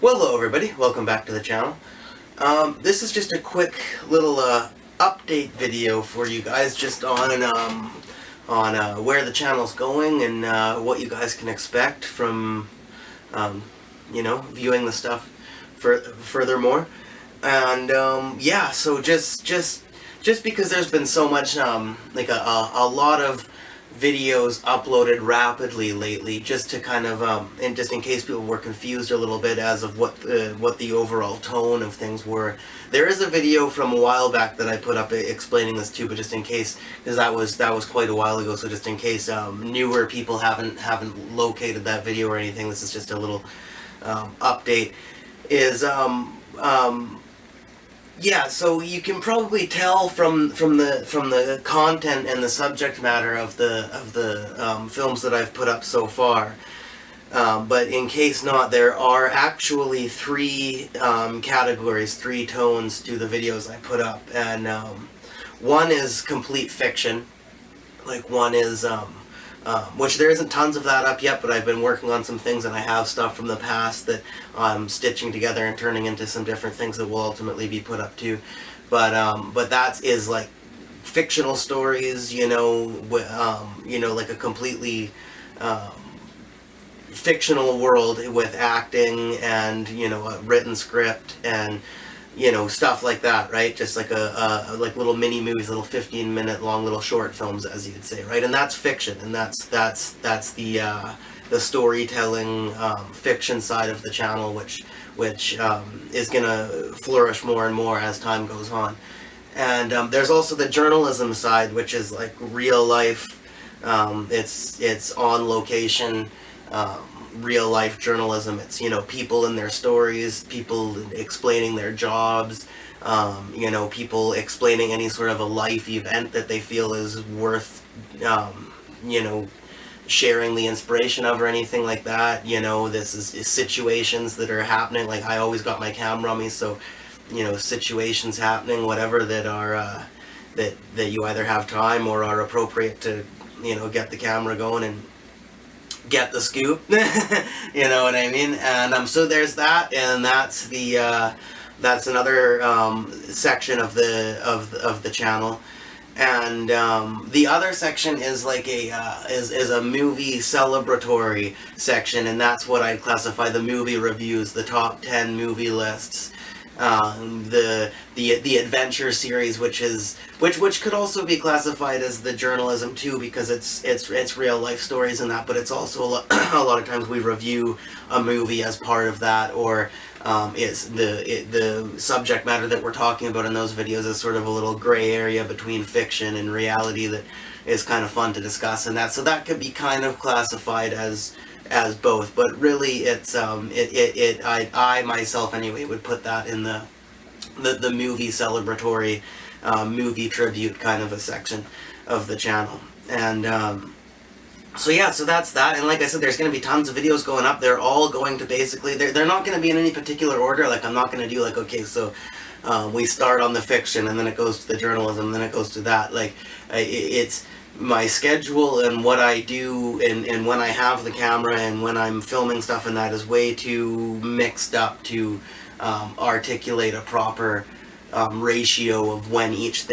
Well, hello everybody, welcome back to the channel. This is just a quick little update video for you guys, just on where the channel's going and what you guys can expect from viewing the stuff furthermore. And yeah, so just because there's been so much like a lot of videos uploaded rapidly lately, just to kind of and just in case people were confused a little bit as of what the overall tone of things were. There is a video from a while back that I put up explaining this too, but just in case, because that was quite a while ago, so just in case newer people haven't located that video or anything, this is just a little update. Yeah, so you can probably tell from the content and the subject matter of the films that I've put up so far. But in case not, there are actually three categories, three tones to the videos I put up, and one is complete fiction. Like one is which there isn't tons of that up yet, but I've been working on some things, and I have stuff from the past that I'm stitching together and turning into some different things that will ultimately be put up too. But that is like fictional stories, like a completely fictional world with acting and a written script and stuff like that, right? Just like like little mini movies, little 15-minute long little short films, as you'd say, right? And that's fiction, and that's the storytelling fiction side of the channel, which is gonna flourish more and more as time goes on. And there's also the journalism side, which is like real life. It's on location. Real life journalism. It's people and their stories, people explaining their jobs, people explaining any sort of a life event that they feel is worth sharing the inspiration of or anything like that. This is situations that are happening. Like I always got my camera on me, so situations happening, whatever, that are that you either have time or are appropriate to get the camera going and get the scoop. You know what I mean? And so there's that, and that's that's another section of the channel. And the other section is like is a movie celebratory section, and that's what I'd classify the movie reviews, the top 10 movie lists. The adventure series, which could also be classified as the journalism too, because it's real life stories and that, but it's also a lot of times we review a movie as part of that, or it's the subject matter that we're talking about in those videos is sort of a little gray area between fiction and reality that is kind of fun to discuss, and so that could be kind of classified as both, but really it's I myself anyway would put that in the movie celebratory, movie tribute kind of a section of the channel. And so yeah, so that's that. And like I said, there's going to be tons of videos going up. They're all going to basically, they're not going to be in any particular order. Like I'm not going to do like, okay, so we start on the fiction and then it goes to the journalism and then it goes to that. Like it's my schedule and what I do and when I have the camera and when I'm filming stuff, and that is way too mixed up to articulate a proper ratio of when each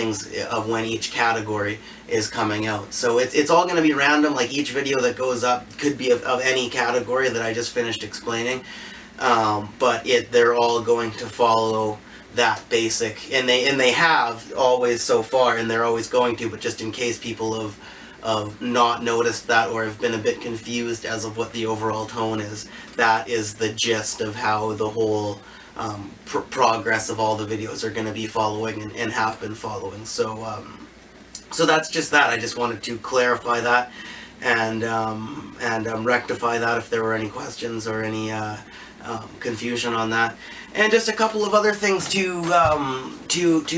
category is coming out. So it's all going to be random. Like each video that goes up could be of any category that I just finished explaining, but they're all going to follow that basic, and they have always so far, and they're always going to, but just in case people have not noticed that or have been a bit confused as of what the overall tone is, that is the gist of how the whole progress of all the videos are going to be following and have been following. So so that's just that. I just wanted to clarify that and rectify that if there were any questions or any confusion on that. And just a couple of other things to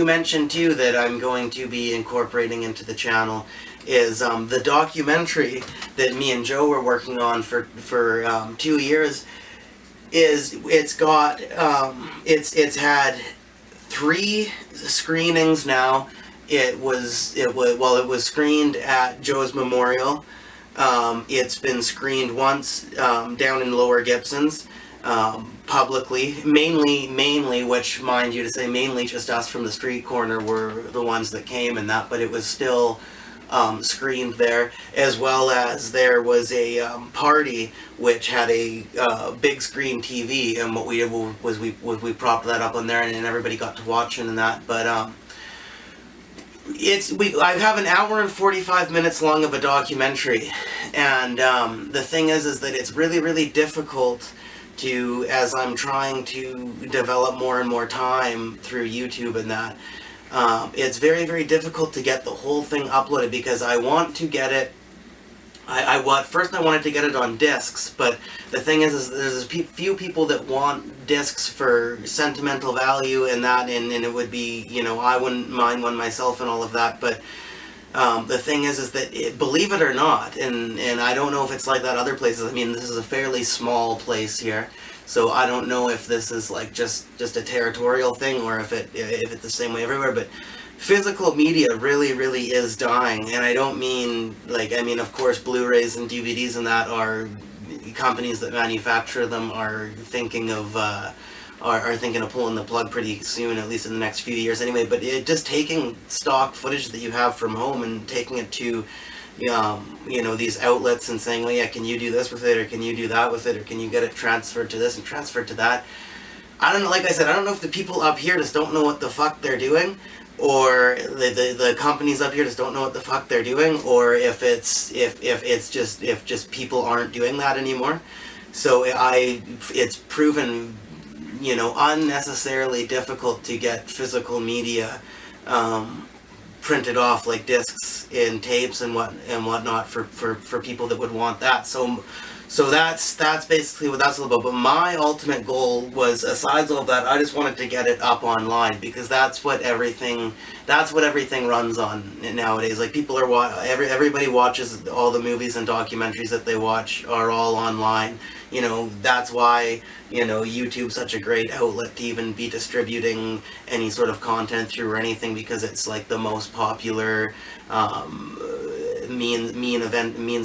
mention too that I'm going to be incorporating into the channel is the documentary that me and Joe were working on for 2 years. It's had 3 screenings now. It was screened at Joe's Memorial. It's been screened once down in Lower Gibsons. publicly, mainly, which, mind you to say, mainly just us from the street corner were the ones that came and that, but it was still screened there, as well as there was a party which had a big screen TV, and what we did was we propped that up on there, and everybody got to watch it and that, but I have an hour and 45 minutes long of a documentary, and the thing is that it's really, really difficult to, as I'm trying to develop more and more time through YouTube and that, it's very, very difficult to get the whole thing uploaded, because I want to get it, first I wanted to get it on discs, but the thing is there's a few people that want discs for sentimental value and that, and it would be, I wouldn't mind one myself and all of that, but the thing is that, believe it or not, and I don't know if it's like that other places. I mean, this is a fairly small place here, so I don't know if this is like just a territorial thing, or if it's the same way everywhere. But physical media really, really is dying, and I don't mean of course, Blu-rays and DVDs and that are companies that manufacture them are thinking of. Are thinking of pulling the plug pretty soon, at least in the next few years anyway, but just taking stock footage that you have from home and taking it to, these outlets and saying, well, yeah, can you do this with it, or can you do that with it, or can you get it transferred to this and transferred to that? I don't know, like I said, I don't know if the people up here just don't know what the fuck they're doing, or the companies up here just don't know what the fuck they're doing, or if just people aren't doing that anymore. So it's proven unnecessarily difficult to get physical media printed off like discs in tapes and whatnot for people that would want that. So that's basically what that's all about. But my ultimate goal was, aside all of that, I just wanted to get it up online, because that's what everything runs on nowadays. Like, people are everybody watches all the movies and documentaries that they watch are all online. That's why YouTube's such a great outlet to even be distributing any sort of content through or anything, because it's like the most popular means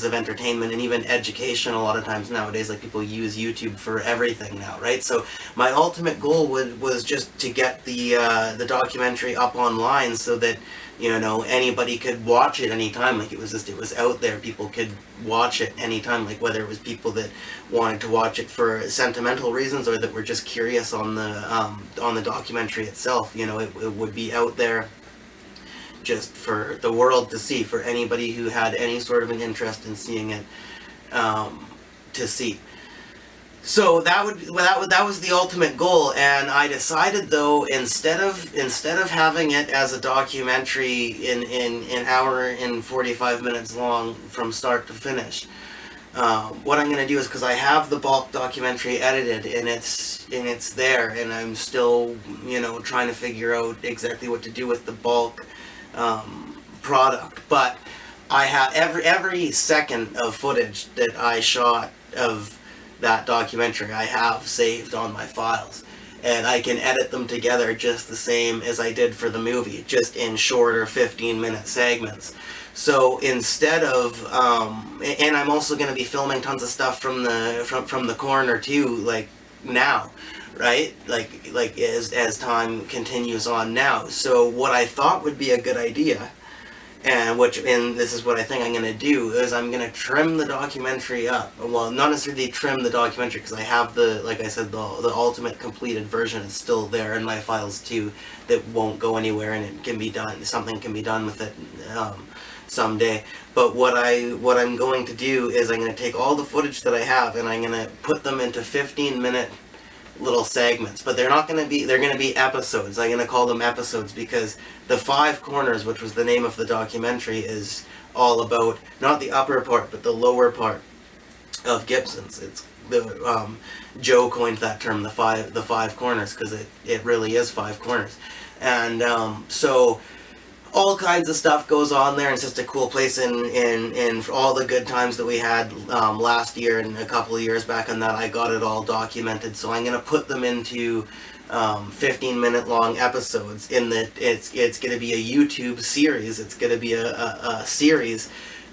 of entertainment and even education a lot of times nowadays. Like, people use YouTube for everything now, right? So my ultimate goal was just to get the documentary up online, so that anybody could watch it anytime. Like, it was out there, people could watch it anytime, like whether it was people that wanted to watch it for sentimental reasons, or that were just curious on the documentary itself. It would be out there just for the world to see, for anybody who had any sort of an interest in seeing it, to see. So that was the ultimate goal, and I decided, though, instead of having it as a documentary in an hour and 45 minutes long from start to finish, what I'm going to do is, because I have the bulk documentary edited and it's there, and I'm still trying to figure out exactly what to do with the bulk product, but I have every second of footage that I shot of that documentary I have saved on my files, and I can edit them together just the same as I did for the movie, just in shorter 15-minute segments. So instead of and I'm also going to be filming tons of stuff from the corner too, like now, right? Like as time continues on now. So what I thought would be a good idea, and this is what I think I'm going to do, is I'm going to trim the documentary up. Well, not necessarily trim the documentary, because I have like I said, the ultimate completed version is still there in my files too, that won't go anywhere, and it can be done. Something can be done with it someday. But what I'm going to do is I'm going to take all the footage that I have, and I'm going to put them into 15-minute little segments, but they're going to be episodes. I'm going to call them episodes, because the Five Corners, which was the name of the documentary, is all about not the upper part but the lower part of Gibsons. It's the Joe coined that term, the five corners, because it really is five corners, and so all kinds of stuff goes on there, and it's just a cool place, and for all the good times that we had last year and a couple of years back on that, I got it all documented. So I'm going to put them into 15-minute long episodes, in that it's going to be a YouTube series. It's going to be a series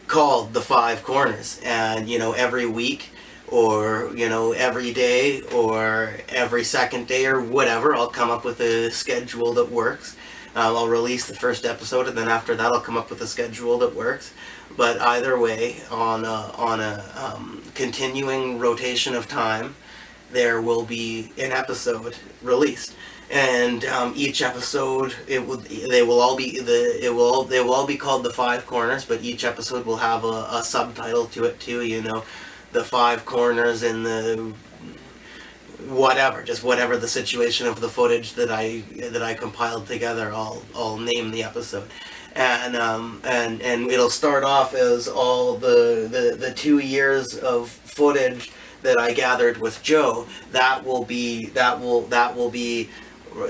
called The Five Corners, and every week or every day or every second day or whatever. I'll come up with a schedule that works. I'll release the first episode, and then after that I'll come up with a schedule that works. But either way, on a continuing rotation of time, there will be an episode released, and each episode they will all be called the Five Corners, but each episode will have a subtitle to it too. The Five Corners in the whatever the situation of the footage that I compiled together. I'll name the episode. And it'll start off as all the 2 years of footage that I gathered with Joe. That will be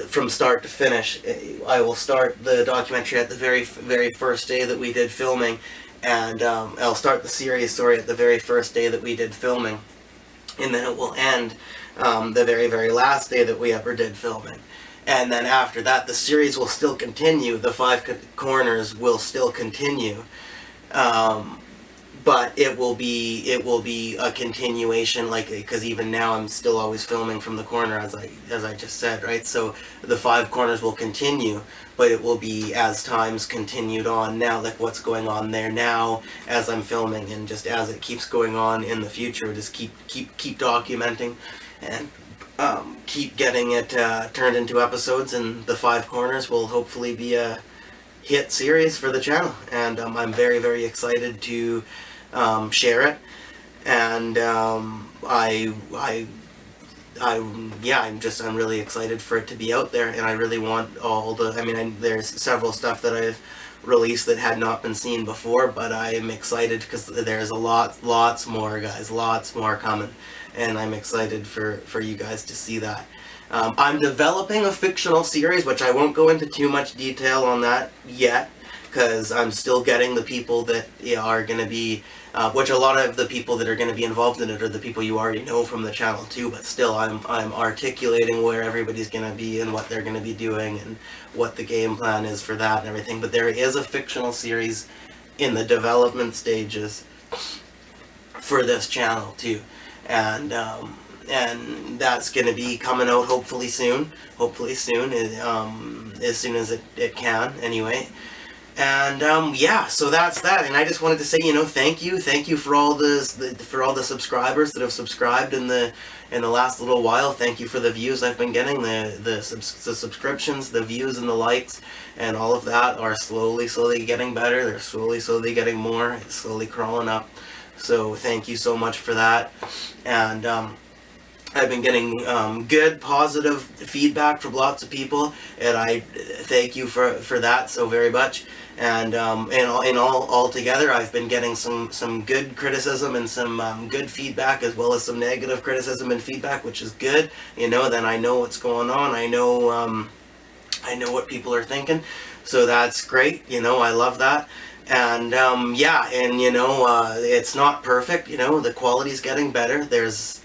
from start to finish. I will start the documentary at the very first day that we did filming, and I'll start the series at the very first day that we did filming, and then it will end the very last day that we ever did filming. And then after that, the series will still continue. The Five Corners will still continue, but it will be a continuation. Because even now, I'm still always filming from the corner, as I just said, right? So the Five Corners will continue, but it will be as time's continued on now, like what's going on there now as I'm filming, and just as it keeps going on in the future, just keep documenting and keep getting it turned into episodes, and the Five Corners will hopefully be a hit series for the channel. And I'm very excited to share it, and I'm really excited for it to be out there, and I really want there's several stuff that I've released that had not been seen before, but I'm excited because there's lots more, guys, lots more coming, and I'm excited for you guys to see that. I'm developing a fictional series, which I won't go into too much detail on that yet, because I'm still getting the people that are going to be, which a lot of the people that are going to be involved in it are the people you already know from the channel too, but still I'm articulating where everybody's going to be and what they're going to be doing and what the game plan is for that and everything. But there is a fictional series in the development stages for this channel too, and that's going to be coming out hopefully soon, as soon as it can anyway. And so that's that. And I just wanted to say, thank you for all the subscribers that have subscribed in the last little while. Thank you for the views I've been getting, the subscriptions, the views, and the likes, and all of that are slowly getting better. They're slowly getting more. It's slowly crawling up. So thank you so much for that. And I've been getting good, positive feedback from lots of people, and I thank you for that so very much. And all together, I've been getting some good criticism and some good feedback, as well as some negative criticism and feedback, which is good. Then I know what's going on. I know what people are thinking, so that's great. I love that. And it's not perfect. The quality's getting better. There's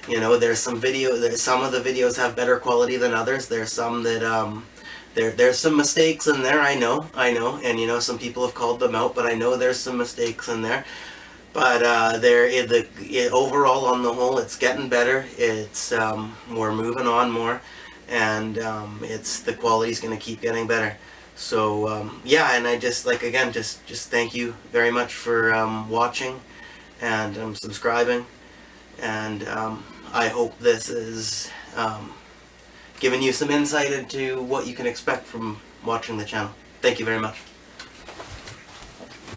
some of the videos have better quality than others. There's some that there's some mistakes in there. I know, and some people have called them out, but I know there's some mistakes in there. But overall, on the whole, it's getting better. It's we're moving on more, and the quality's going to keep getting better. So and I just just thank you very much for watching and subscribing, and I hope this is giving you some insight into what you can expect from watching the channel. Thank you very much.